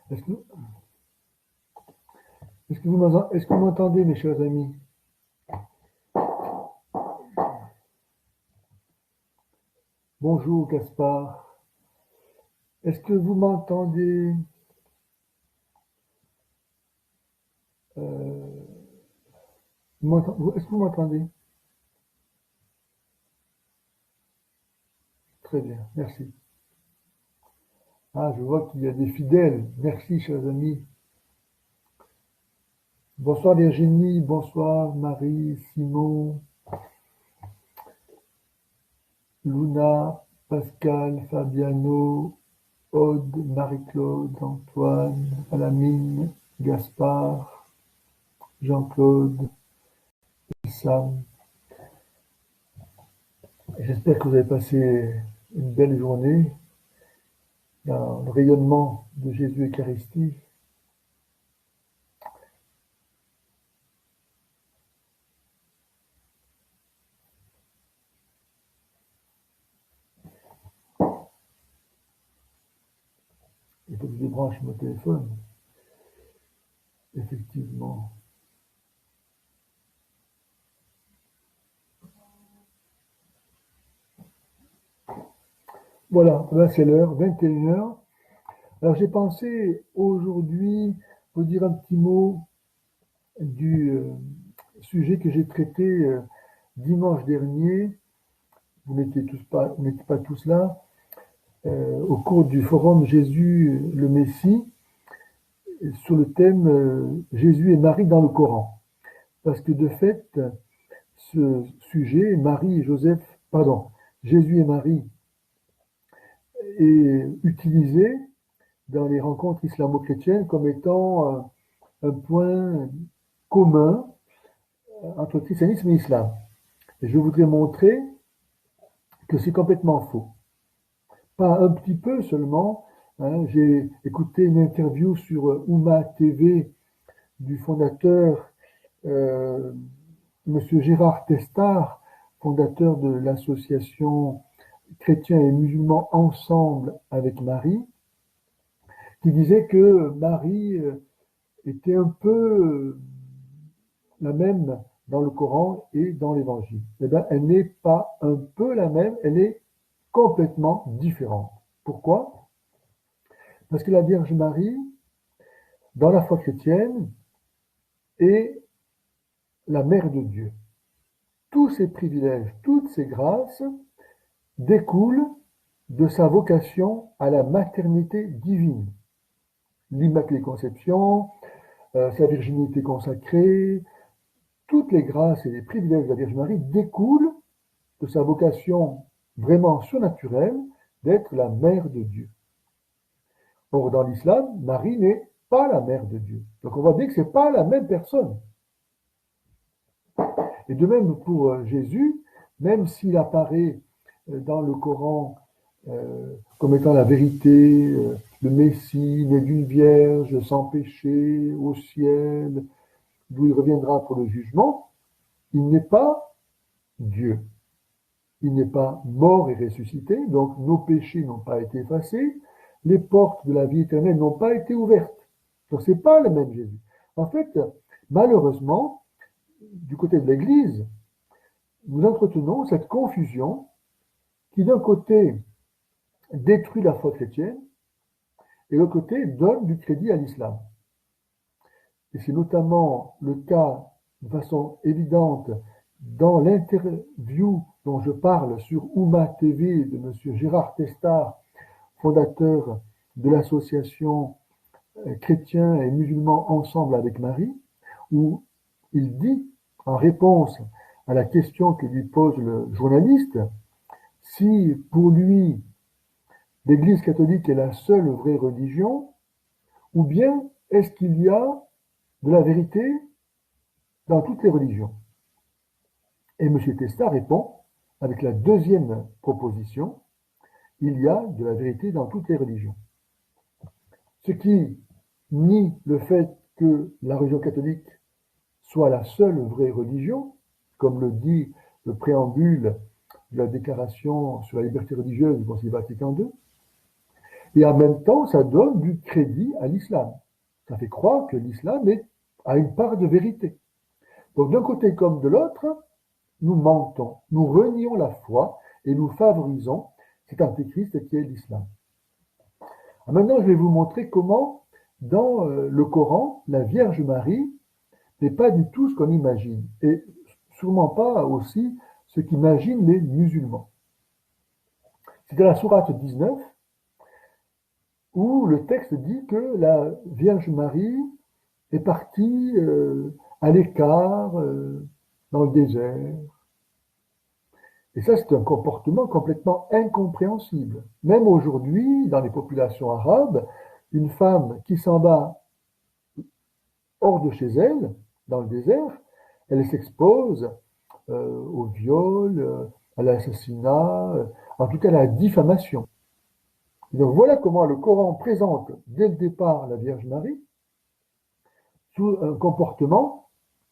Est-ce que, est-ce que vous m'entendez, mes chers amis? Bonjour, Gaspard. Est-ce que vous m'entendez? Euh, Est-ce que vous m'entendez? Très bien, merci. Ah, je vois qu'il y a des fidèles. Merci, chers amis. Bonsoir Virginie, bonsoir Marie, Simon, Luna, Pascal, Fabiano, Aude, Marie-Claude, Antoine, Alamine, Gaspard, Jean-Claude, Sam. J'espère que vous avez passé une belle journée dans le rayonnement de Jésus Eucharistie. Il faut que je débranche mon téléphone. Effectivement. Voilà, là c'est l'heure, 21h. Alors j'ai pensé aujourd'hui vous dire un petit mot du sujet que j'ai traité dimanche dernier. Vous n'étiez pas tous là, au cours du forum Jésus le Messie, sur le thème Jésus et Marie dans le Coran. Parce que de fait, ce sujet, Marie et Joseph, pardon, Jésus et Marie, est utilisé dans les rencontres islamo-chrétiennes comme étant un point commun entre christianisme et islam. Et je voudrais montrer que c'est complètement faux. Pas un petit peu seulement. Hein, j'ai écouté une interview sur Oumma TV du fondateur Monsieur Gérard Testard, fondateur de l'association Chrétiens et musulmans ensemble avec Marie, qui disait que Marie était un peu la même dans le Coran et dans l'Évangile. Eh bien, elle n'est pas un peu la même, elle est complètement différente. Pourquoi? Parce que la Vierge Marie, dans la foi chrétienne, est la mère de Dieu. Tous ses privilèges, toutes ses grâces découlent de sa vocation à la maternité divine. L'Immaculée Conception, sa virginité consacrée, toutes les grâces et les privilèges de la Vierge Marie découlent de sa vocation vraiment surnaturelle d'être la mère de Dieu. Or, dans l'islam, Marie n'est pas la mère de Dieu. Donc on voit bien que ce n'est pas la même personne. Et de même pour Jésus, même s'il apparaît dans le Coran comme étant la vérité, le Messie, né d'une vierge, sans péché, au ciel, d'où il reviendra pour le jugement, il n'est pas Dieu. Il n'est pas mort et ressuscité, donc nos péchés n'ont pas été effacés, les portes de la vie éternelle n'ont pas été ouvertes. Donc ce n'est pas le même Jésus. En fait, malheureusement, du côté de l'Église, nous entretenons cette confusion qui d'un côté détruit la foi chrétienne et de l'autre côté donne du crédit à l'islam. Et c'est notamment le cas de façon évidente dans l'interview dont je parle sur Oumma TV de M. Gérard Testard, fondateur de l'association Chrétiens et musulmans ensemble avec Marie, où il dit, en réponse à la question que lui pose le journaliste, si pour lui l'Église catholique est la seule vraie religion, ou bien est-ce qu'il y a de la vérité dans toutes les religions? Et M. Testa répond avec la deuxième proposition, il y a de la vérité dans toutes les religions. Ce qui nie le fait que la religion catholique soit la seule vraie religion, comme le dit le préambule de la déclaration sur la liberté religieuse du Concile Vatican II, Et en même temps, ça donne du crédit à l'islam. Ça fait croire que l'islam a une part de vérité. Donc d'un côté comme de l'autre, nous mentons, nous renions la foi et nous favorisons cet antéchrist qui est l'islam. Maintenant, je vais vous montrer comment, dans le Coran, la Vierge Marie n'est pas du tout ce qu'on imagine, et sûrement pas aussi ce qu'imaginent les musulmans. C'est dans la sourate 19, où le texte dit que la Vierge Marie est partie à l'écart, dans le désert. Et ça, c'est un comportement complètement incompréhensible. Même aujourd'hui, dans les populations arabes, une femme qui s'en va hors de chez elle, dans le désert, elle s'expose au viol, à l'assassinat, en tout cas à la diffamation. Et donc voilà comment le Coran présente dès le départ la Vierge Marie sous un comportement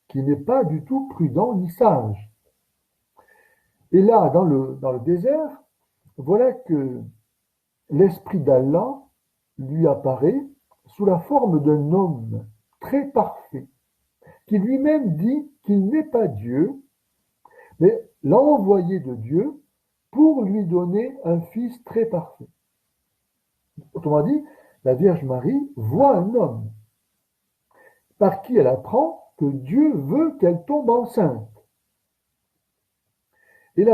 qui n'est pas du tout prudent ni sage. Et là, dans le désert, voilà que l'Esprit d'Allah lui apparaît sous la forme d'un homme très parfait, qui lui-même dit qu'il n'est pas Dieu, mais l'envoyé de Dieu pour lui donner un fils très parfait. Autrement dit, la Vierge Marie voit un homme par qui elle apprend que Dieu veut qu'elle tombe enceinte. Et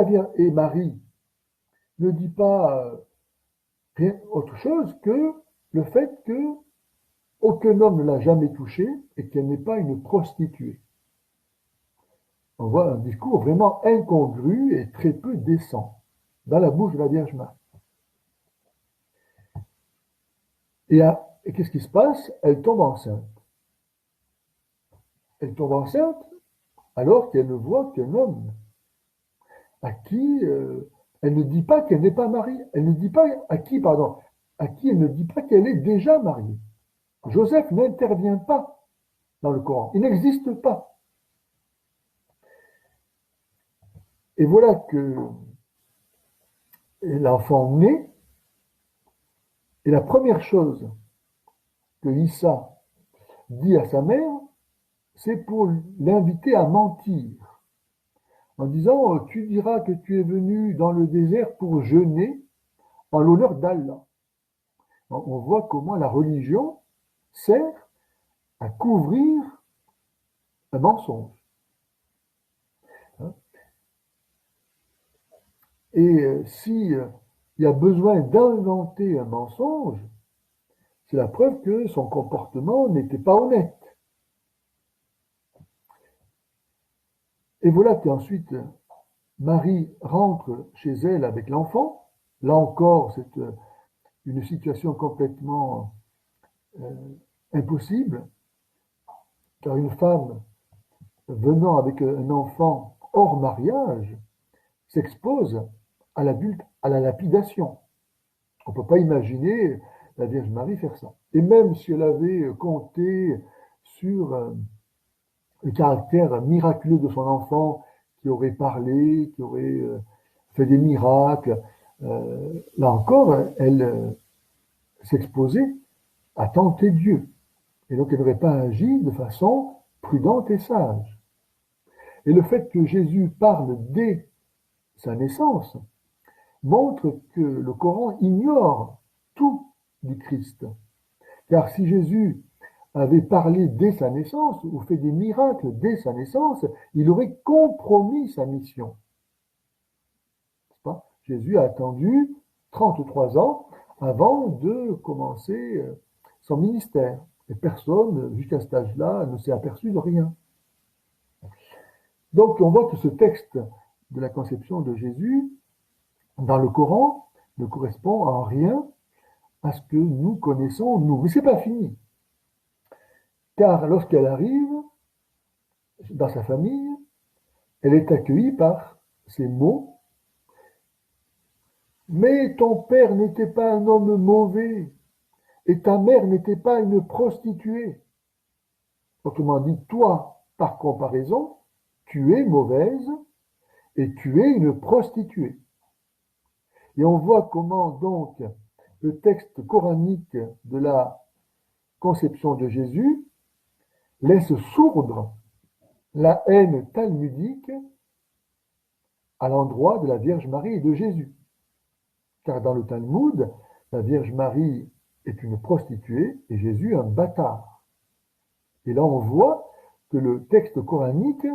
Marie ne dit pas rien autre chose que le fait que aucun homme ne l'a jamais touchée et qu'elle n'est pas une prostituée. On voit un discours vraiment incongru et très peu décent dans la bouche de la Vierge Marie. Et qu'est-ce qui se passe? Elle tombe enceinte. Elle tombe enceinte alors qu'elle ne voit qu'un homme à qui elle ne dit pas qu'elle n'est pas mariée. Elle ne dit pas à qui elle ne dit pas qu'elle est déjà mariée. Joseph n'intervient pas dans le Coran. Il n'existe pas. Et voilà que l'enfant naît, et la première chose que Issa dit à sa mère, c'est pour l'inviter à mentir, en disant « Tu diras que tu es venu dans le désert pour jeûner en l'honneur d'Allah ». On voit comment la religion sert à couvrir un mensonge. Et s'il y a besoin d'inventer un mensonge, c'est la preuve que son comportement n'était pas honnête. Et voilà qu'ensuite, Marie rentre chez elle avec l'enfant. Là encore, c'est une situation complètement impossible, car une femme venant avec un enfant hors mariage s'expose à la lapidation. On ne peut pas imaginer la Vierge Marie faire ça. Et même si elle avait compté sur le caractère miraculeux de son enfant, qui aurait parlé, qui aurait fait des miracles, là encore, elle s'exposait à tenter Dieu. Et donc, elle n'aurait pas agi de façon prudente et sage. Et le fait que Jésus parle dès sa naissance montre que le Coran ignore tout du Christ. Car si Jésus avait parlé dès sa naissance, ou fait des miracles dès sa naissance, il aurait compromis sa mission. Pas? Jésus a attendu 33 ans avant de commencer son ministère. Et personne, jusqu'à cet âge-là, ne s'est aperçu de rien. Donc on voit que ce texte de la conception de Jésus, dans le Coran, ne correspond en rien à ce que nous connaissons, nous. Mais ce n'est pas fini. Car lorsqu'elle arrive dans sa famille, elle est accueillie par ces mots. Mais ton père n'était pas un homme mauvais, et ta mère n'était pas une prostituée. Autrement dit, toi, par comparaison, tu es mauvaise et tu es une prostituée. Et on voit comment donc le texte coranique de la conception de Jésus laisse sourdre la haine talmudique à l'endroit de la Vierge Marie et de Jésus. Car dans le Talmud, la Vierge Marie est une prostituée et Jésus un bâtard. Et là, on voit que le texte coranique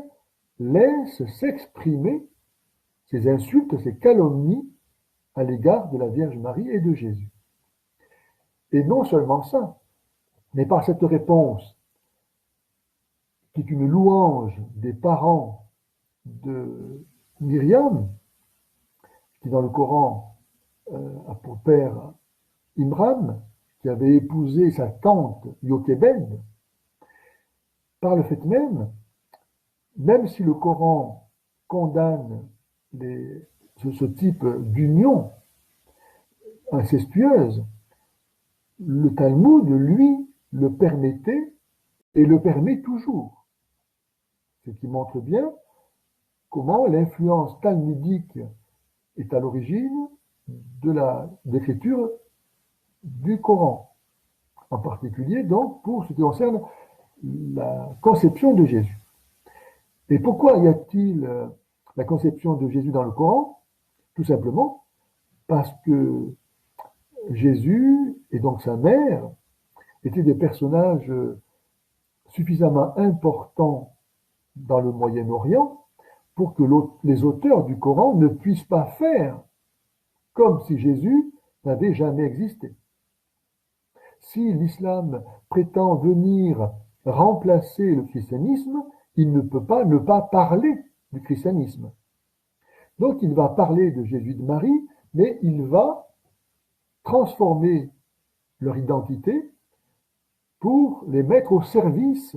laisse s'exprimer ces insultes, ces calomnies à l'égard de la Vierge Marie et de Jésus. Et non seulement ça, mais par cette réponse, qui est une louange des parents de Myriam, qui dans le Coran a pour père Imran, qui avait épousé sa tante Yochébed, par le fait même si le Coran condamne ce type d'union incestueuse, le Talmud, lui, le permettait et le permet toujours. Ce qui montre bien comment l'influence talmudique est à l'origine de l'écriture du Coran, en particulier donc pour ce qui concerne la conception de Jésus. Et pourquoi y a-t-il la conception de Jésus dans le Coran? Tout simplement parce que Jésus et donc sa mère étaient des personnages suffisamment importants dans le Moyen-Orient pour que les auteurs du Coran ne puissent pas faire comme si Jésus n'avait jamais existé. Si l'islam prétend venir remplacer le christianisme, il ne peut pas ne pas parler du christianisme. Donc il va parler de Jésus et de Marie, mais il va transformer leur identité pour les mettre au service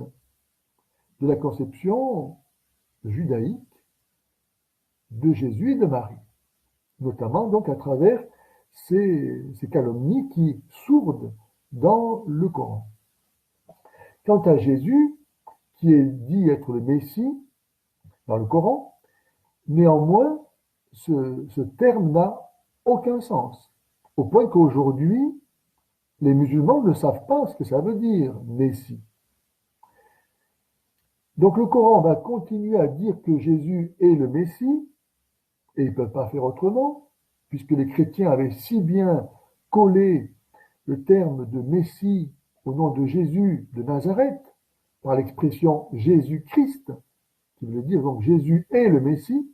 de la conception judaïque de Jésus et de Marie, notamment donc à travers ces calomnies qui sourdent dans le Coran. Quant à Jésus, qui est dit être le Messie dans le Coran, néanmoins, ce terme n'a aucun sens, au point qu'aujourd'hui, les musulmans ne savent pas ce que ça veut dire, Messie. Donc le Coran va continuer à dire que Jésus est le Messie, et ils ne peuvent pas faire autrement, puisque les chrétiens avaient si bien collé le terme de Messie au nom de Jésus de Nazareth, par l'expression Jésus-Christ, qui veut dire donc Jésus est le Messie,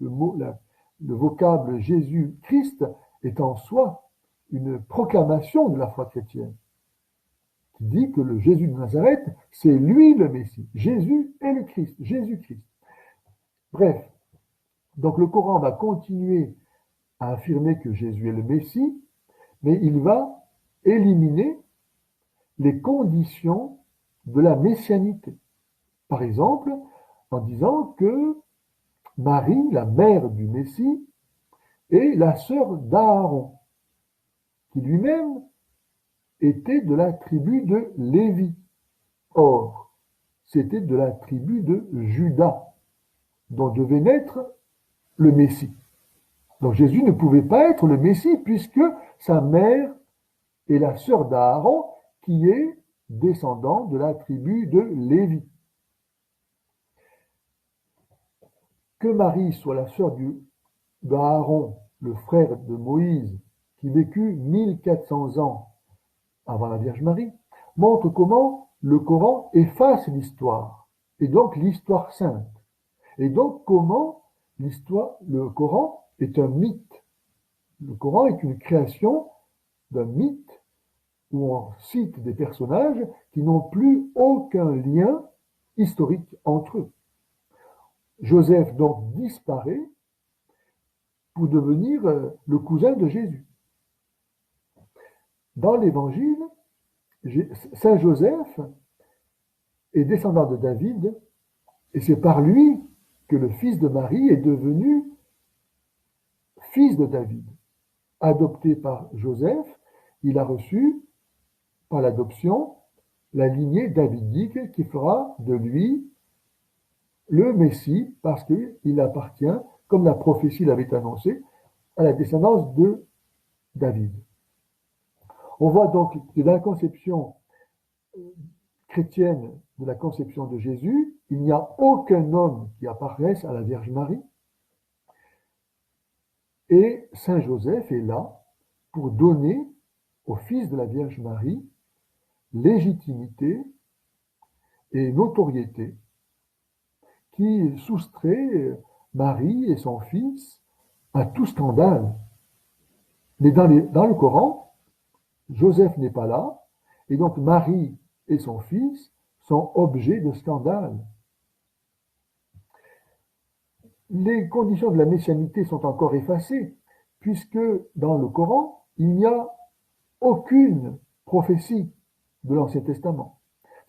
le vocable Jésus-Christ est en soi une proclamation de la foi chrétienne, qui dit que le Jésus de Nazareth, c'est lui le Messie. Jésus est le Christ, Jésus-Christ. Bref, donc le Coran va continuer à affirmer que Jésus est le Messie, mais il va éliminer les conditions de la messianité. Par exemple, en disant que Marie, la mère du Messie, est la sœur d'Aaron, qui lui-même était de la tribu de Lévi. Or, c'était de la tribu de Juda, dont devait naître le Messie. Donc Jésus ne pouvait pas être le Messie, puisque sa mère est la sœur d'Aaron, qui est descendant de la tribu de Lévi. Que Marie soit la sœur d'Aaron, le frère de Moïse, qui vécut 1400 ans avant la Vierge Marie, montre comment le Coran efface l'histoire, et donc l'histoire sainte. Et donc comment le Coran est un mythe. Le Coran est une création d'un mythe où on cite des personnages qui n'ont plus aucun lien historique entre eux. Joseph donc disparaît pour devenir le cousin de Jésus. Dans l'Évangile, Saint Joseph est descendant de David, et c'est par lui que le fils de Marie est devenu fils de David. Adopté par Joseph, il a reçu, par l'adoption, la lignée davidique qui fera de lui le Messie, parce qu'il appartient, comme la prophétie l'avait annoncé, à la descendance de David. On voit donc que dans la conception chrétienne de la conception de Jésus, il n'y a aucun homme qui apparaisse à la Vierge Marie. Et Saint Joseph est là pour donner au fils de la Vierge Marie légitimité et notoriété qui soustrait Marie et son fils à tout scandale. Mais dans le Coran, Joseph n'est pas là, et donc Marie et son fils sont objets de scandale. Les conditions de la messianité sont encore effacées, puisque dans le Coran, il n'y a aucune prophétie de l'Ancien Testament.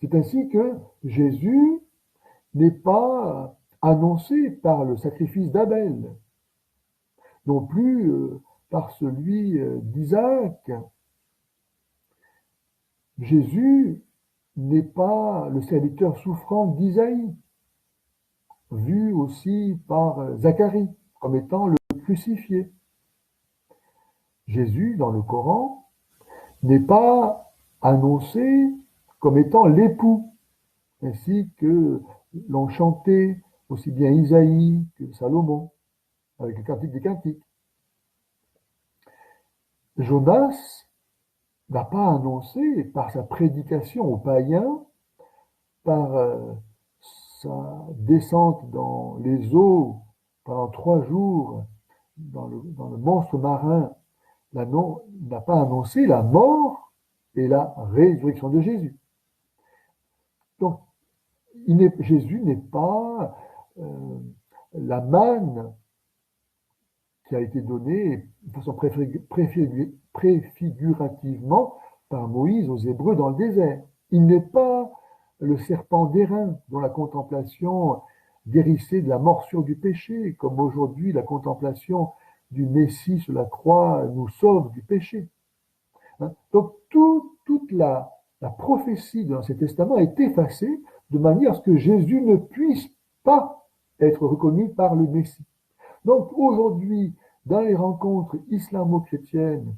C'est ainsi que Jésus n'est pas annoncé par le sacrifice d'Abel, non plus par celui d'Isaac. Jésus n'est pas le serviteur souffrant d'Isaïe, vu aussi par Zacharie comme étant le crucifié. Jésus, dans le Coran, n'est pas annoncé comme étant l'époux, ainsi que l'ont chanté aussi bien Isaïe que Salomon, avec le Cantique des Cantiques. Jonas n'a pas annoncé par sa prédication aux païens, par sa descente dans les eaux pendant 3 jours, dans le monstre marin, n'a pas annoncé la mort et la résurrection de Jésus. Donc, Jésus n'est pas la manne qui a été donnée de façon préfigurativement par Moïse aux Hébreux dans le désert. Il n'est pas le serpent d'airain dont la contemplation guérissait de la morsure du péché, comme aujourd'hui la contemplation du Messie sur la croix nous sauve du péché. Donc toute la prophétie de l'Ancien Testament est effacée de manière à ce que Jésus ne puisse pas être reconnu par le Messie. Donc aujourd'hui, dans les rencontres islamo-chrétiennes,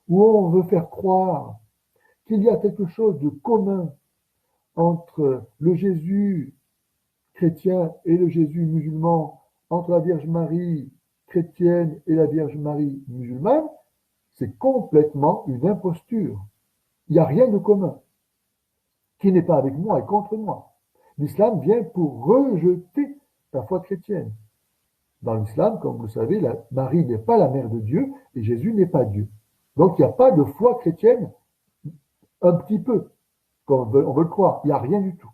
où on veut faire croire qu'il y a quelque chose de commun entre le Jésus chrétien et le Jésus musulman, entre la Vierge Marie chrétienne et la Vierge Marie musulmane, c'est complètement une imposture. Il n'y a rien de commun. Qui n'est pas avec moi est contre moi. L'islam vient pour rejeter la foi chrétienne. Dans l'islam, comme vous le savez, Marie n'est pas la mère de Dieu et Jésus n'est pas Dieu. Donc il n'y a pas de foi chrétienne un petit peu, comme on veut le croire. Il n'y a rien du tout.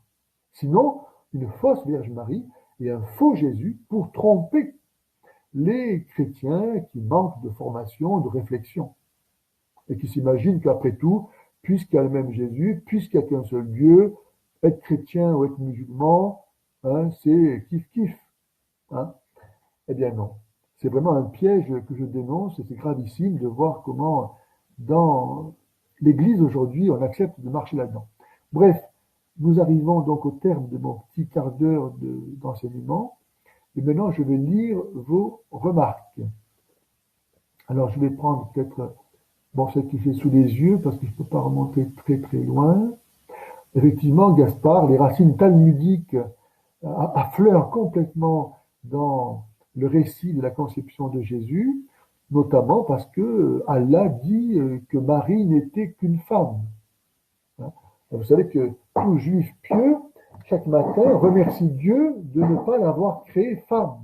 Sinon, une fausse Vierge Marie et un faux Jésus pour tromper les chrétiens qui manquent de formation, de réflexion, et qui s'imaginent qu'après tout, puisqu'il y a le même Jésus, puisqu'il n'y a qu'un seul Dieu, être chrétien ou être musulman, c'est kiff-kiff. Eh bien non. C'est vraiment un piège que je dénonce et c'est gravissime de voir comment dans l'Église aujourd'hui on accepte de marcher là-dedans. Bref, nous arrivons donc au terme de mon petit quart d'heure d'enseignement et maintenant je vais lire vos remarques. Alors je vais prendre peut-être ce qui fait sous les yeux parce que je ne peux pas remonter très très loin. Effectivement, Gaspard, les racines talmudiques affleurent complètement dans le récit de la conception de Jésus, notamment parce que Allah dit que Marie n'était qu'une femme. Vous savez que tout juif pieux, chaque matin, remercie Dieu de ne pas l'avoir créée femme.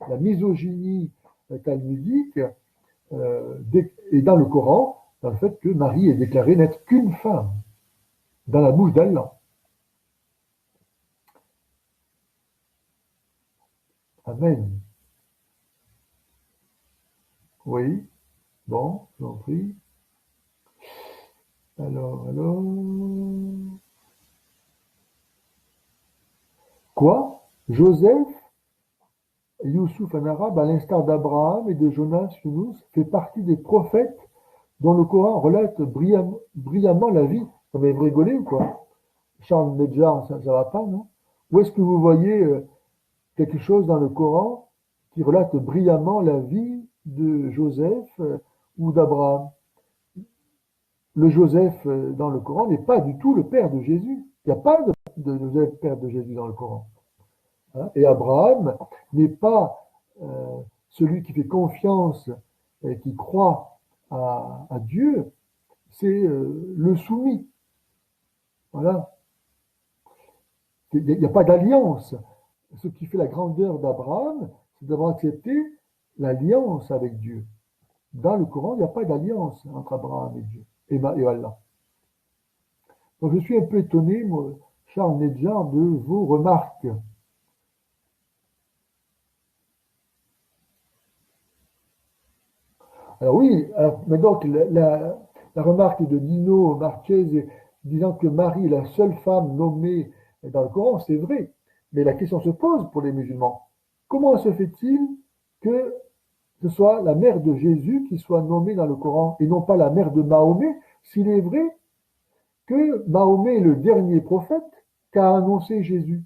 La misogynie talmudique est dans le Coran, dans le fait que Marie est déclarée n'être qu'une femme, dans la bouche d'Allah. Amen. Oui, bon, je vous en prie. Alors. Quoi? Joseph, Youssouf en arabe, à l'instar d'Abraham et de Jonas, Yunus, fait partie des prophètes dont le Coran relate brillamment la vie. Ça va me rigoler ou quoi? Charles Medjar, ça va pas, non? Où est-ce que vous voyez quelque chose dans le Coran qui relate brillamment la vie de Joseph ou d'Abraham? le Joseph dans le Coran n'est pas du tout le père de Jésus. Il n'y a pas de Joseph, père de Jésus dans le Coran. Hein. Et Abraham n'est pas celui qui fait confiance et qui croit à Dieu, c'est le soumis. Voilà. Il n'y a pas d'alliance. Ce qui fait la grandeur d'Abraham, c'est d'avoir accepté l'alliance avec Dieu. Dans le Coran, il n'y a pas d'alliance entre Abraham et Dieu, et Allah. Donc je suis un peu étonné, moi, Charles Nedjar, de vos remarques. Alors oui, mais donc la remarque de Nino Marquez disant que Marie est la seule femme nommée dans le Coran, c'est vrai. Mais la question se pose pour les musulmans. Comment se fait-il que ce soit la mère de Jésus qui soit nommée dans le Coran et non pas la mère de Mahomet, s'il est vrai que Mahomet est le dernier prophète qu'a annoncé Jésus?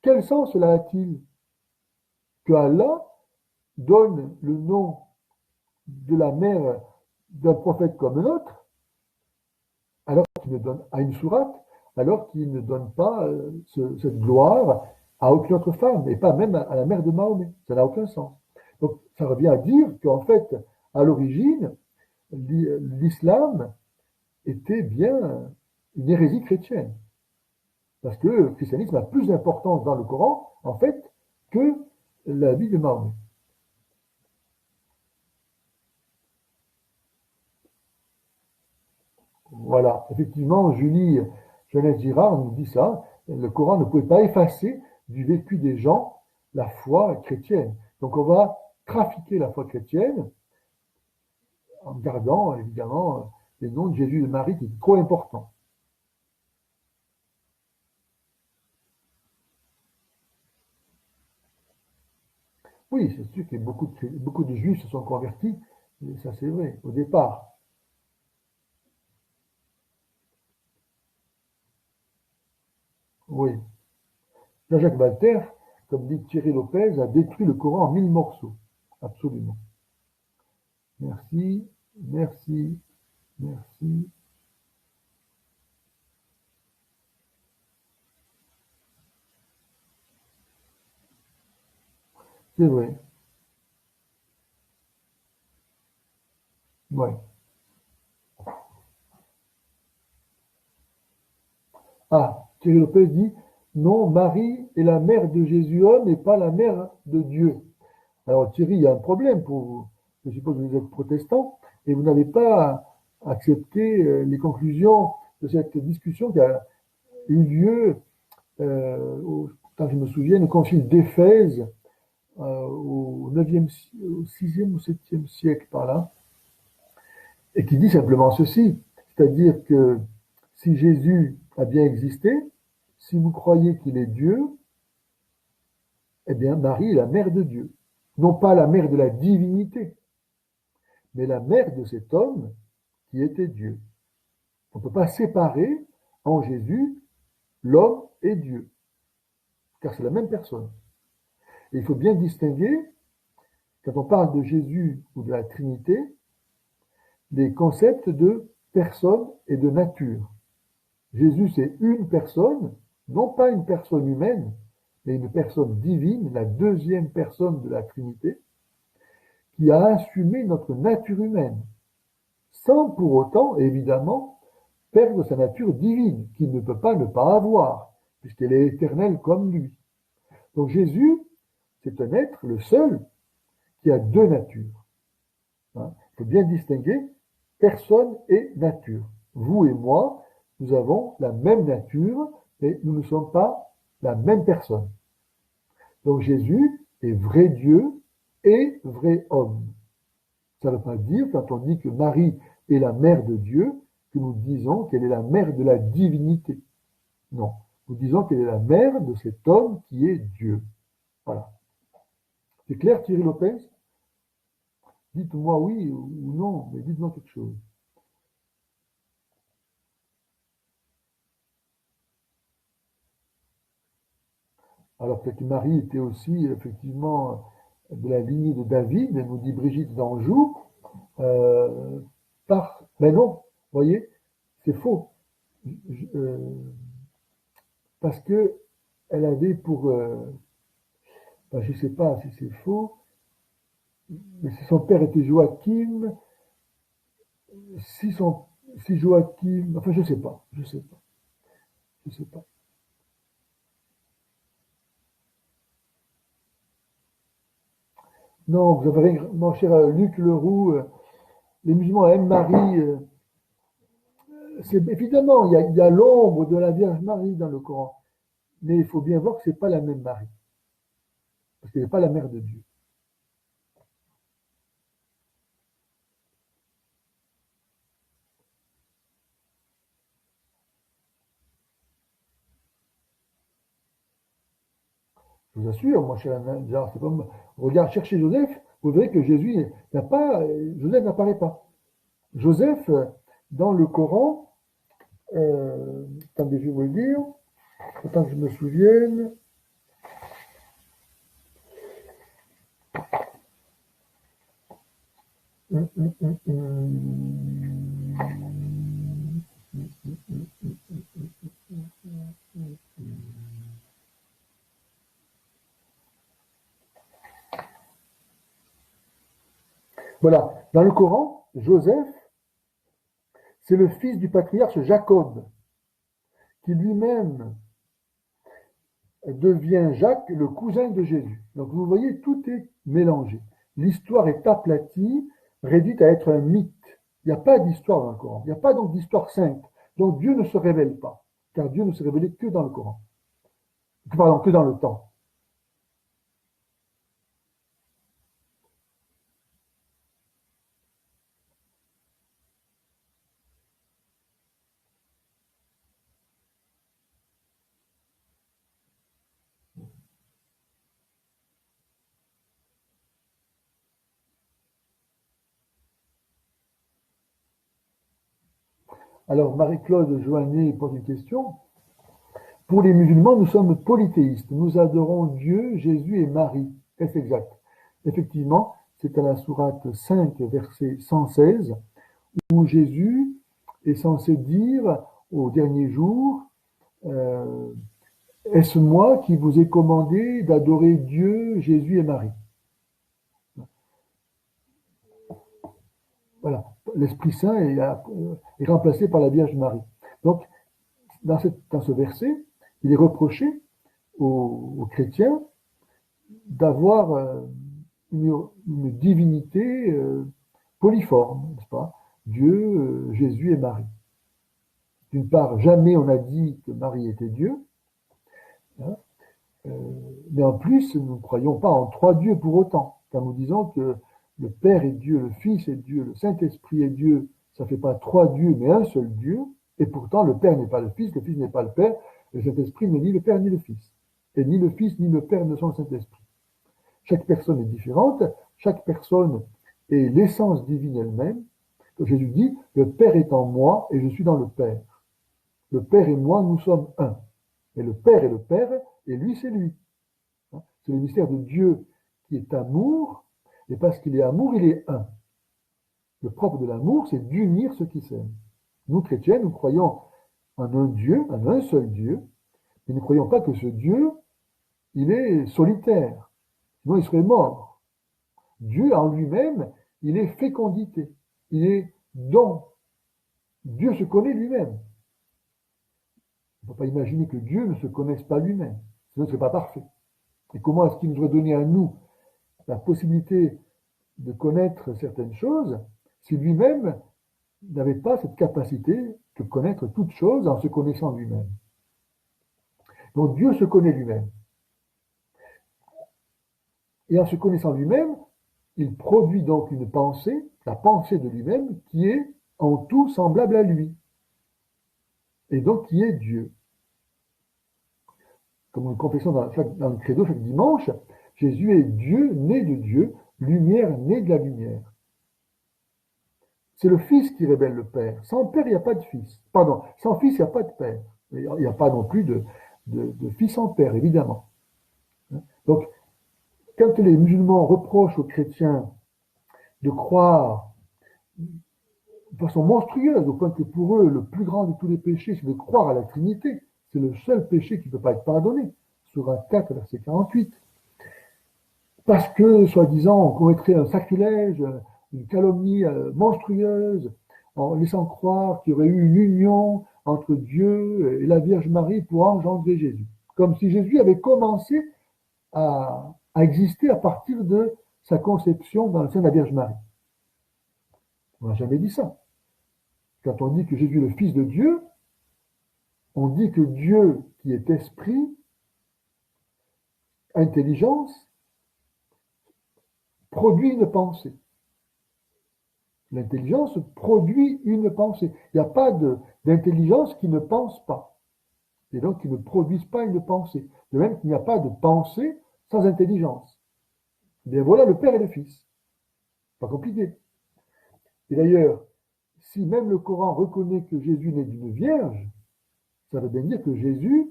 Quel sens cela a-t-il? Que Allah donne le nom de la mère d'un prophète comme un autre, alors qu'il ne donne à une sourate, alors qu'il ne donne pas cette gloire à aucune autre femme, et pas même à la mère de Mahomet. Ça n'a aucun sens. Donc ça revient à dire qu'en fait, à l'origine, l'islam était bien une hérésie chrétienne. Parce que le christianisme a plus d'importance dans le Coran, en fait, que la vie de Mahomet. Voilà, effectivement, Julie Jeannette Girard nous dit ça. Le Coran ne pouvait pas effacer du vécu des gens la foi chrétienne. Donc on va trafiquer la foi chrétienne en gardant évidemment les noms de Jésus et de Marie qui est trop important. Oui, c'est sûr que beaucoup de juifs se sont convertis, et ça c'est vrai, au départ. Oui. Jean-Jacques Walter, comme dit Thierry Lopez, a détruit le Coran en 1000 morceaux. Absolument. Merci, merci, merci. C'est vrai. Ouais. Ah, Thierry Lopez dit, non, Marie est la mère de Jésus homme et pas la mère de Dieu. Alors Thierry, il y a un problème pour vous. Je suppose que vous êtes protestant et vous n'avez pas accepté les conclusions de cette discussion qui a eu lieu, quand je me souviens, au concile d'Éphèse au 9e, au 6e ou 7e siècle par là, et qui dit simplement ceci, c'est-à-dire que si Jésus a bien existé, si vous croyez qu'il est Dieu, eh bien Marie est la mère de Dieu. Non pas la mère de la divinité, mais la mère de cet homme qui était Dieu. On ne peut pas séparer en Jésus l'homme et Dieu, car c'est la même personne. Et il faut bien distinguer, quand on parle de Jésus ou de la Trinité, les concepts de personne et de nature. Jésus, c'est une personne, non pas une personne humaine, mais une personne divine, la deuxième personne de la Trinité, qui a assumé notre nature humaine, sans pour autant, évidemment, perdre sa nature divine, qu'il ne peut pas ne pas avoir, puisqu'elle est éternelle comme lui. Donc Jésus, c'est un être, le seul, qui a deux natures. Hein. Il faut bien distinguer personne et nature. Vous et moi, nous avons la même nature, mais nous ne sommes pas la même personne. Donc Jésus est vrai Dieu et vrai homme. Ça ne veut pas dire, quand on dit que Marie est la mère de Dieu, que nous disons qu'elle est la mère de la divinité. Non, nous disons qu'elle est la mère de cet homme qui est Dieu. Voilà. C'est clair, Thierry Lopez? Dites-moi oui ou non, mais dites-moi quelque chose. Alors peut-être que Marie était aussi effectivement de la lignée de David, elle nous dit Brigitte d'Anjou, mais non, vous voyez, c'est faux. Parce que elle avait pour, enfin, je ne sais pas si c'est faux, mais si son père était Joachim, si son, si Joachim, enfin je sais pas. Non, vous avez rien, mon cher Luc Leroux, les musulmans aiment Marie. C'est évidemment, il y a l'ombre de la Vierge Marie dans le Coran, mais il faut bien voir que c'est pas la même Marie, parce qu'elle n'est pas la mère de Dieu. Je vous assure, moi, cher Anna, c'est comme, regarde, cherchez Joseph, vous verrez que Jésus n'a pas, Joseph n'apparaît pas. Joseph, dans le Coran, attendez, je vais vous le dire, autant que je me souvienne. Hum, hum, hum, hum. Voilà, dans le Coran, Joseph, c'est le fils du patriarche Jacob, qui lui-même devient Jacques, le cousin de Jésus. Donc vous voyez, tout est mélangé. L'histoire est aplatie, réduite à être un mythe. Il n'y a pas d'histoire dans le Coran. Il n'y a pas donc d'histoire sainte. Donc Dieu ne se révèle pas, car Dieu ne se révélait que dans le Coran. Pardon, que dans le temps. Alors Marie-Claude Joannet pose une question. Pour les musulmans, nous sommes polythéistes. Nous adorons Dieu, Jésus et Marie. Est-ce exact? Effectivement, c'est à la sourate 5, verset 116, où Jésus est censé dire au dernier jour, euh, est-ce moi qui vous ai commandé d'adorer Dieu, Jésus et Marie? Voilà, l'Esprit Saint est remplacé par la Vierge Marie. Donc, dans ce verset, il est reproché aux chrétiens d'avoir une divinité polyforme, n'est-ce pas? Dieu, Jésus et Marie. D'une part, jamais on a dit que Marie était Dieu, hein, euh, mais en plus, nous ne croyons pas en trois dieux pour autant, car nous disons que le Père est Dieu, le Fils est Dieu, le Saint-Esprit est Dieu. Ça ne fait pas trois dieux, mais un seul Dieu. Et pourtant, le Père n'est pas le Fils n'est pas le Père, le Saint-Esprit n'est ni le Père ni le Fils. Et ni le Fils ni le Père ne sont le Saint-Esprit. Chaque personne est différente, chaque personne est l'essence divine elle-même. Jésus dit, le Père est en moi et je suis dans le Père. Le Père et moi, nous sommes un. Et le Père est le Père, et lui, c'est lui. C'est le mystère de Dieu qui est amour, et parce qu'il est amour, il est un. Le propre de l'amour, c'est d'unir ceux qui s'aiment. Nous, chrétiens, nous croyons en un Dieu, en un seul Dieu, mais nous ne croyons pas que ce Dieu, il est solitaire. Sinon, il serait mort. Dieu, en lui-même, il est fécondité. Il est don. Dieu se connaît lui-même. On ne peut pas imaginer que Dieu ne se connaisse pas lui-même. Sinon, ce ne serait pas parfait. Et comment est-ce qu'il nous aurait donné à nous la possibilité de connaître certaines choses si lui-même n'avait pas cette capacité de connaître toutes choses en se connaissant lui-même? Donc Dieu se connaît lui-même. Et en se connaissant lui-même, il produit donc une pensée, la pensée de lui-même, qui est en tout semblable à lui. Et donc qui est Dieu. Comme nous le confessons dans le credo chaque dimanche, Jésus est Dieu, né de Dieu, lumière, née de la lumière. C'est le Fils qui révèle le Père. Sans Père, il n'y a pas de Fils. Pardon, sans Fils, il n'y a pas de Père. Il n'y a pas non plus de Fils sans Père, évidemment. Donc, quand les musulmans reprochent aux chrétiens de croire façon monstrueuse, au point que pour eux, le plus grand de tous les péchés, c'est de croire à la Trinité. C'est le seul péché qui ne peut pas être pardonné. Sourate 4, verset 48. Parce que, soi-disant, on commettrait un sacrilège, une calomnie monstrueuse, en laissant croire qu'il y aurait eu une union entre Dieu et la Vierge Marie pour engendrer Jésus. Comme si Jésus avait commencé à exister à partir de sa conception dans le sein de la Vierge Marie. On n'a jamais dit ça. Quand on dit que Jésus est le Fils de Dieu, on dit que Dieu, qui est esprit, intelligence, produit une pensée. L'intelligence produit une pensée. Il n'y a pas d'intelligence qui ne pense pas. Et donc qui ne produise pas une pensée. De même qu'il n'y a pas de pensée sans intelligence. Eh bien voilà le Père et le Fils. Pas compliqué. Et d'ailleurs, si même le Coran reconnaît que Jésus naît d'une vierge, ça veut bien dire que Jésus,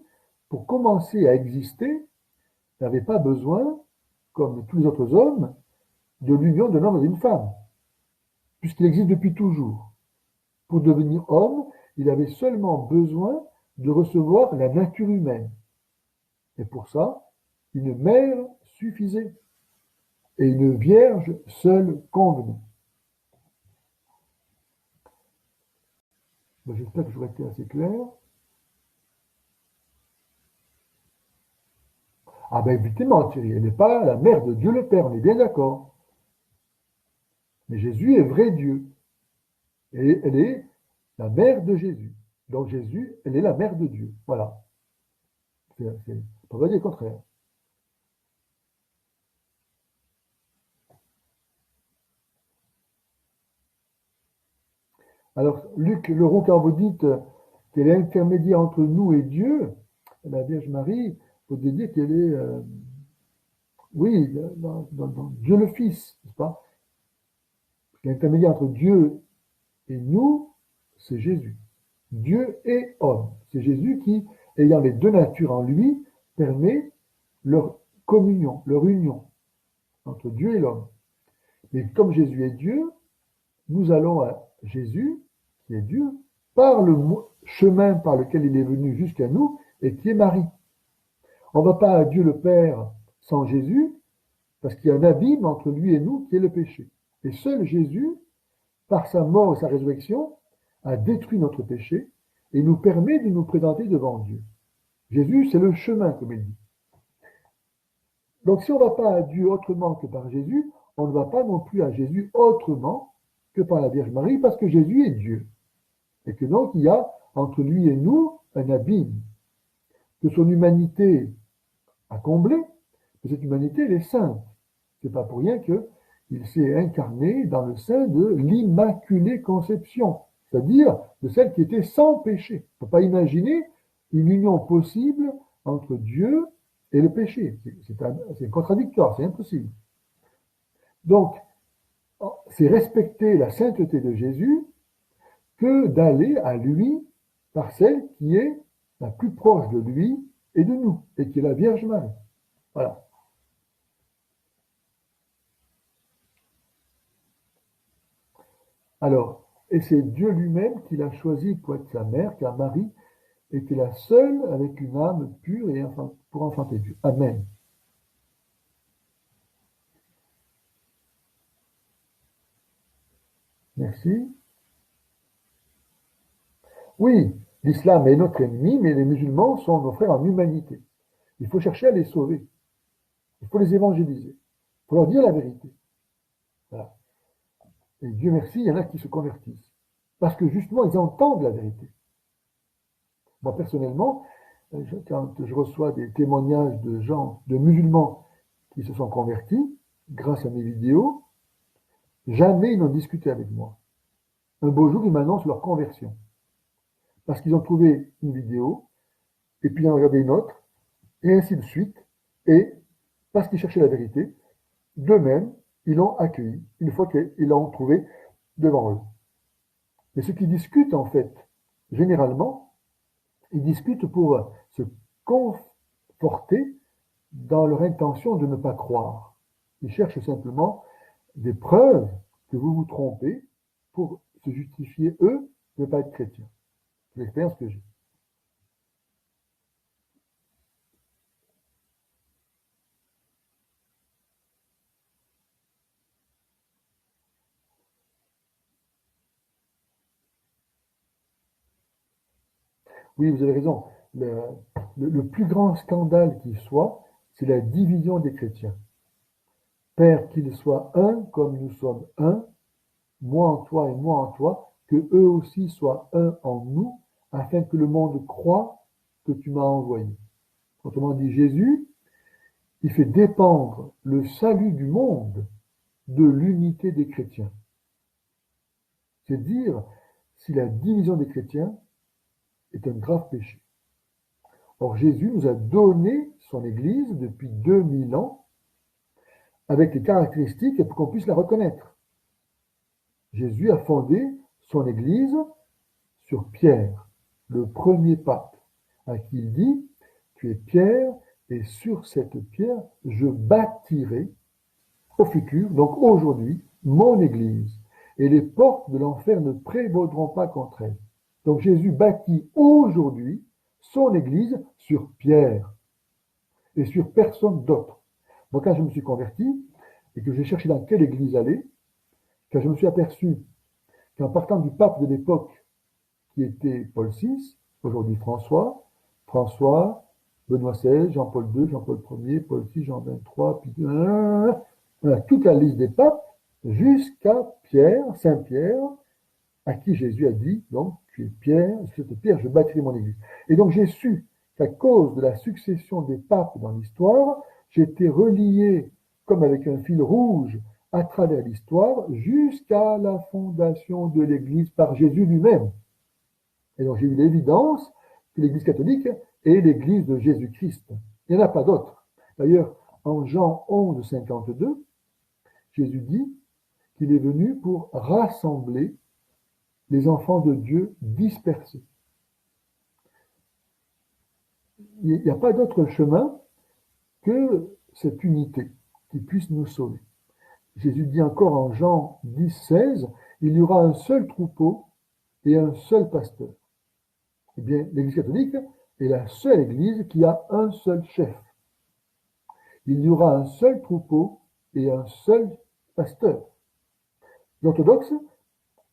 pour commencer à exister, n'avait pas besoin, comme tous les autres hommes, de l'union d'un homme et d'une femme, puisqu'il existe depuis toujours. Pour devenir homme, il avait seulement besoin de recevoir la nature humaine. Et pour ça, une mère suffisait, et une vierge seule convenait. J'espère que j'aurais été assez clair. Ah ben évidemment, Thierry, elle n'est pas la mère de Dieu le Père, on est bien d'accord. Mais Jésus est vrai Dieu. Et elle est la mère de Jésus. Donc Jésus, elle est la mère de Dieu. Voilà. On va dire le contraire. Alors, Luc Leroux, quand vous dites qu'elle est intermédiaire entre nous et Dieu, la Vierge Marie, vous devez dire qu'elle est, oui, dans Dieu le Fils, n'est-ce pas? L'intermédiaire entre Dieu et nous, c'est Jésus. Dieu et homme. C'est Jésus qui, ayant les deux natures en lui, permet leur communion, leur union entre Dieu et l'homme. Mais comme Jésus est Dieu, nous allons à Jésus, qui est Dieu, par le chemin par lequel il est venu jusqu'à nous et qui est Marie. On ne va pas à Dieu le Père sans Jésus, parce qu'il y a un abîme entre lui et nous qui est le péché. Et seul Jésus, par sa mort et sa résurrection, a détruit notre péché et nous permet de nous présenter devant Dieu. Jésus, c'est le chemin, comme il dit. Donc si on ne va pas à Dieu autrement que par Jésus, on ne va pas non plus à Jésus autrement que par la Vierge Marie, parce que Jésus est Dieu. Et que donc il y a entre lui et nous un abîme, que son humanité a comblé, mais cette humanité, elle est sainte. Ce n'est pas pour rien qu'il s'est incarné dans le sein de l'Immaculée Conception, c'est-à-dire de celle qui était sans péché. On ne peut pas imaginer une union possible entre Dieu et le péché. C'est contradictoire, c'est impossible. Donc, c'est respecter la sainteté de Jésus que d'aller à lui par celle qui est la plus proche de lui et de nous, et qui est la Vierge Marie. Voilà. Alors, et c'est Dieu lui-même qui l'a choisie pour être sa mère, car Marie était la seule avec une âme pure et pour enfanter Dieu. Amen. Merci. Oui, l'islam est notre ennemi, mais les musulmans sont nos frères en humanité. Il faut chercher à les sauver. Il faut les évangéliser. Il faut leur dire la vérité. Voilà. Et Dieu merci, il y en a qui se convertissent. Parce que justement, ils entendent la vérité. Moi, personnellement, quand je reçois des témoignages de gens, de musulmans qui se sont convertis grâce à mes vidéos, jamais ils n'ont discuté avec moi. Un beau jour, ils m'annoncent leur conversion. Parce qu'ils ont trouvé une vidéo, et puis ils en ont regardé une autre, et ainsi de suite. Et parce qu'ils cherchaient la vérité, d'eux-mêmes, ils l'ont accueilli, une fois qu'ils l'ont trouvé devant eux. Mais ceux qui discutent, en fait, généralement, ils discutent pour se conforter dans leur intention de ne pas croire. Ils cherchent simplement des preuves que vous vous trompez pour se justifier, eux, de ne pas être chrétiens. C'est l'expérience que j'ai. Oui, vous avez raison. Le plus grand scandale qui soit, c'est la division des chrétiens. Père, qu'ils soient un comme nous sommes un, moi en toi et moi en toi, que eux aussi soient un en nous, afin que le monde croie que tu m'as envoyé. Autrement dit, Jésus, il fait dépendre le salut du monde de l'unité des chrétiens. C'est dire si la division des chrétiens est un grave péché. Or, Jésus nous a donné son Église depuis 2000 ans avec les caractéristiques pour qu'on puisse la reconnaître. Jésus a fondé son Église sur Pierre, le premier pape, à qui il dit, tu es Pierre, et sur cette pierre, je bâtirai au futur, donc aujourd'hui, mon Église, et les portes de l'enfer ne prévaudront pas contre elle. Donc Jésus bâtit aujourd'hui son Église sur Pierre et sur personne d'autre. Moi, quand je me suis converti et que j'ai cherché dans quelle Église aller, quand je me suis aperçu qu'en partant du pape de l'époque, qui était Paul VI, aujourd'hui François, Benoît XVI, Jean-Paul II, Jean-Paul Ier, Paul VI, Jean XXIII, puis voilà, toute la liste des papes, jusqu'à Pierre, Saint-Pierre, à qui Jésus a dit, donc, tu es Pierre, sur cette pierre, je bâtirai mon église. Et donc j'ai su qu'à cause de la succession des papes dans l'histoire, j'étais relié, comme avec un fil rouge, à travers l'histoire, jusqu'à la fondation de l'église par Jésus lui-même. Et donc j'ai eu l'évidence que l'église catholique est l'église de Jésus-Christ. Il n'y en a pas d'autre. D'ailleurs, en Jean 11, 52, Jésus dit qu'il est venu pour rassembler les enfants de Dieu dispersés. Il n'y a pas d'autre chemin que cette unité qui puisse nous sauver. Jésus dit encore en Jean 10, 16, il y aura un seul troupeau et un seul pasteur. Eh bien, l'Église catholique est la seule Église qui a un seul chef. Il y aura un seul troupeau et un seul pasteur. L'orthodoxe,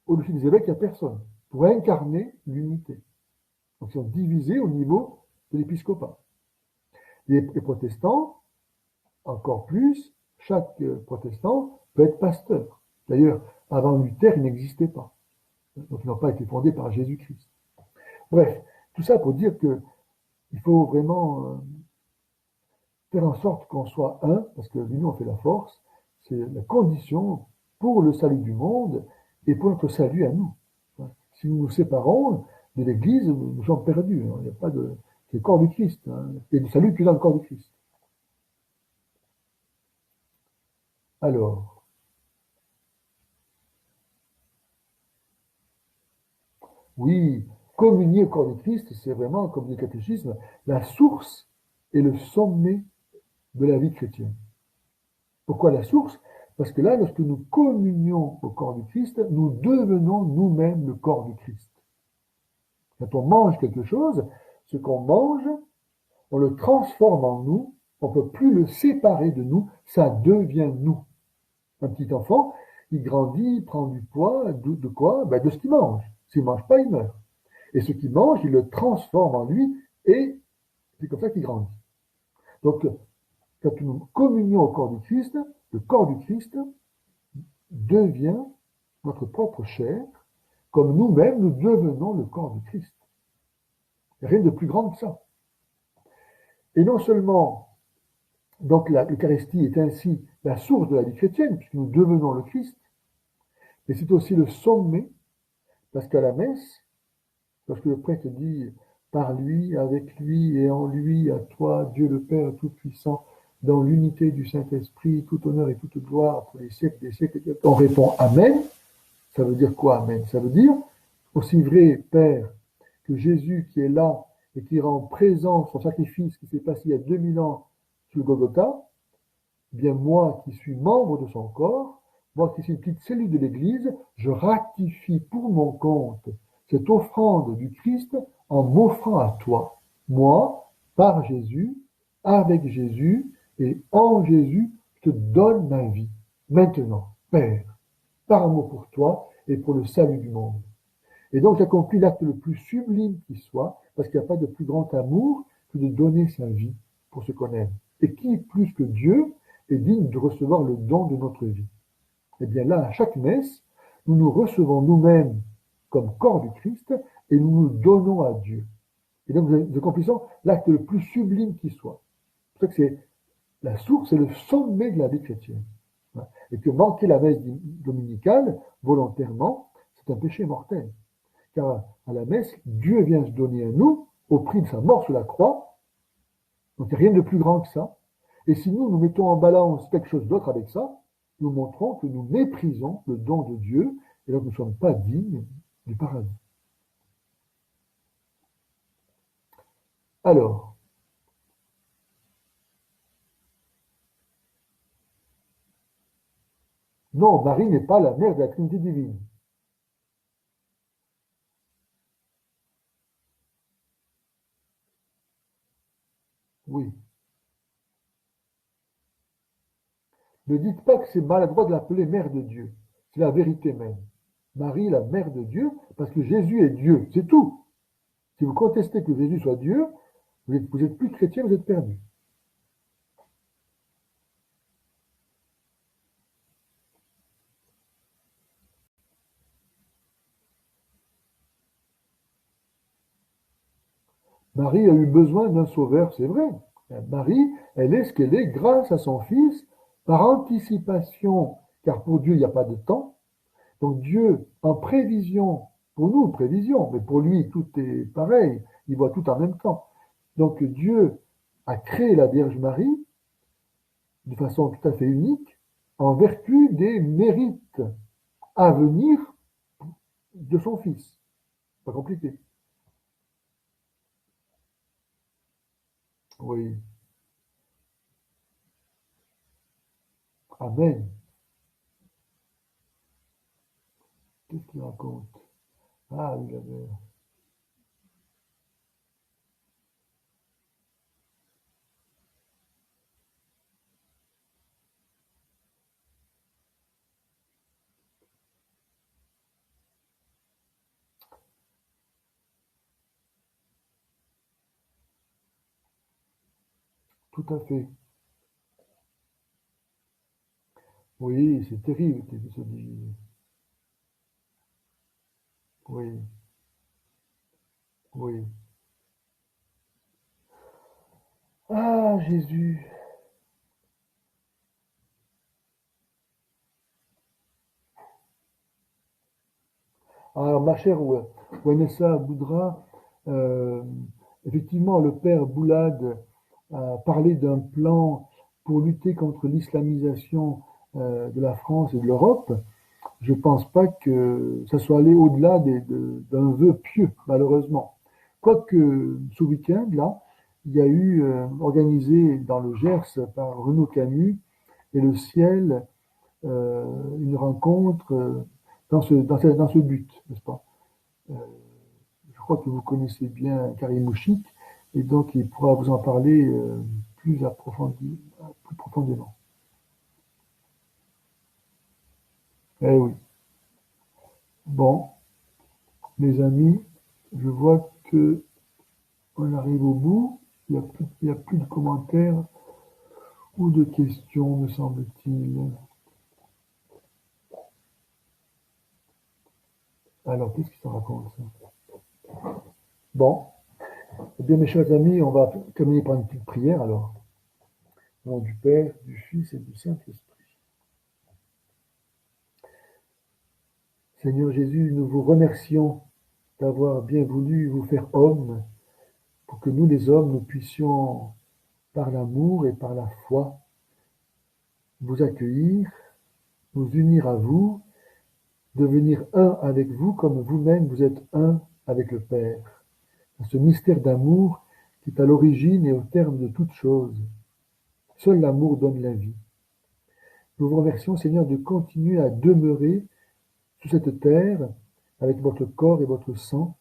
au-dessus des évêques, il n'y a personne pour incarner l'unité. Donc, ils sont divisés au niveau de l'épiscopat. Les protestants, encore plus, chaque protestant peut être pasteur. D'ailleurs, avant Luther, il n'existait pas. Donc, ils n'ont pas été fondés par Jésus-Christ. Bref, tout ça pour dire qu'il faut vraiment faire en sorte qu'on soit un, parce que l'union fait la force, c'est la condition pour le salut du monde et pour notre salut à nous. Si nous nous séparons de l'Église, nous sommes perdus. Il n'y a pas de... C'est le corps du Christ. Il y a du salut que dans le corps du Christ. Alors, oui, communier au corps du Christ, c'est vraiment, comme dit le catéchisme, la source et le sommet de la vie chrétienne. Pourquoi la source? Parce que là, lorsque nous communions au corps du Christ, nous devenons nous-mêmes le corps du Christ. Quand on mange quelque chose, ce qu'on mange, on le transforme en nous, on ne peut plus le séparer de nous, ça devient nous. Un petit enfant, il grandit, il prend du poids, de quoi? De ce qu'il mange. S'il ne mange pas, il meurt. Et ce qu'il mange, il le transforme en lui, et c'est comme ça qu'il grandit. Donc, quand nous communions au corps du Christ, le corps du Christ devient notre propre chair, comme nous-mêmes, nous devenons le corps du Christ. Rien de plus grand que ça. Et non seulement, donc l'Eucharistie est ainsi la source de la vie chrétienne, puisque nous devenons le Christ, mais c'est aussi le sommet, parce qu'à la messe, lorsque le prêtre dit par lui, avec lui et en lui, à toi, Dieu le Père Tout-Puissant, dans l'unité du Saint-Esprit, tout honneur et toute gloire pour les siècles des siècles, on répond Amen. Ça veut dire quoi, Amen? Ça veut dire, aussi vrai, Père, que Jésus qui est là et qui rend présent son sacrifice qui s'est passé il y a 2000 ans sur le Golgotha, eh bien moi qui suis membre de son corps, moi qui suis une petite cellule de l'Église, je ratifie pour mon compte cette offrande du Christ en m'offrant à toi. Moi, par Jésus, avec Jésus et en Jésus, je te donne ma vie. Maintenant, Père, par amour pour toi et pour le salut du monde. Et donc j'accomplis l'acte le plus sublime qui soit, parce qu'il n'y a pas de plus grand amour que de donner sa vie pour ce qu'on aime. Et qui, plus que Dieu, est digne de recevoir le don de notre vie? Eh bien là, à chaque messe, nous nous recevons nous-mêmes comme corps du Christ et nous nous donnons à Dieu. Et donc nous accomplissons l'acte le plus sublime qui soit. C'est pour ça que c'est la source, c'est le sommet de la vie chrétienne. Et que manquer la messe dominicale volontairement, c'est un péché mortel. Car à la messe, Dieu vient se donner à nous au prix de sa mort sur la croix. Donc il n'y a rien de plus grand que ça. Et si nous mettons en balance quelque chose d'autre avec ça, nous montrons que nous méprisons le don de Dieu et donc nous ne sommes pas dignes du paradis. Alors, non, Marie n'est pas la mère de la Trinité divine. Oui. Ne dites pas que c'est maladroit de l'appeler mère de Dieu. C'est la vérité même. Marie, la mère de Dieu, parce que Jésus est Dieu. C'est tout. Si vous contestez que Jésus soit Dieu, vous êtes plus chrétien, vous êtes perdu. Marie a eu besoin d'un sauveur, c'est vrai. Marie, elle est ce qu'elle est grâce à son Fils par anticipation, car pour Dieu, il n'y a pas de temps. Donc Dieu, en prévision, pour nous, prévision, mais pour lui, tout est pareil, il voit tout en même temps. Donc Dieu a créé la Vierge Marie de façon tout à fait unique, en vertu des mérites à venir de son Fils. Pas compliqué. Oui. Amen. Qu'est-ce qu'il raconte? Ah, il avait... Tout à fait. Oui, c'est terrible, ce dit. Oui, oui. Ah, Jésus. Alors, ma chère Vanessa Boudra, euh, effectivement, le père Boulade a parlé d'un plan pour lutter contre l'islamisation de la France et de l'Europe. Je ne pense pas que ça soit allé au-delà d'un vœu pieux, malheureusement. Quoique ce week-end, là, il y a eu organisé dans le Gers par Renaud Camus et le ciel une rencontre dans ce but, n'est-ce pas? Euh, je crois que vous connaissez bien Karim Mouchik et donc il pourra vous en parler plus profondément. Eh oui. Bon, mes amis, je vois que on arrive au bout. Il y a plus de commentaires ou de questions, me semble-t-il. Alors, qu'est-ce qui se raconte ça? Bon, eh bien, mes chers amis, on va terminer par une petite prière alors. Au nom du Père, du Fils et du Saint-Esprit. Seigneur Jésus, nous vous remercions d'avoir bien voulu vous faire homme pour que nous, les hommes, nous puissions, par l'amour et par la foi, vous accueillir, nous unir à vous, devenir un avec vous comme vous-même vous êtes un avec le Père. Ce mystère d'amour qui est à l'origine et au terme de toute chose. Seul l'amour donne la vie. Nous vous remercions, Seigneur, de continuer à demeurer sur cette terre avec votre corps et votre sang,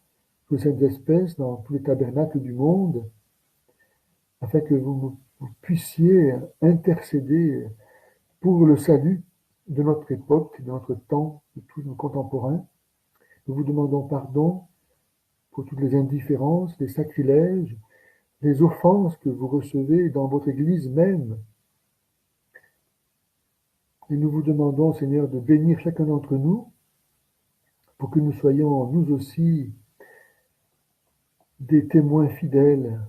sur cette espèce dans tous les tabernacles du monde, afin que vous puissiez intercéder pour le salut de notre époque, de notre temps, de tous nos contemporains. Nous vous demandons pardon pour toutes les indifférences, les sacrilèges, les offenses que vous recevez dans votre Église même. Et nous vous demandons, Seigneur, de bénir chacun d'entre nous pour que nous soyons, nous aussi, des témoins fidèles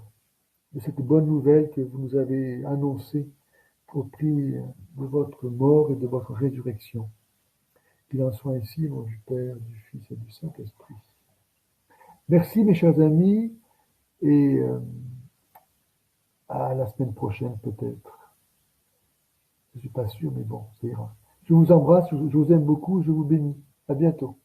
de cette bonne nouvelle que vous nous avez annoncée au prix de votre mort et de votre résurrection. Qu'il en soit ainsi, au nom du Père, du Fils et du Saint-Esprit. Merci, mes chers amis, et à la semaine prochaine, peut-être. Je ne suis pas sûr, mais bon, ça ira. Je vous embrasse, je vous aime beaucoup, je vous bénis. À bientôt.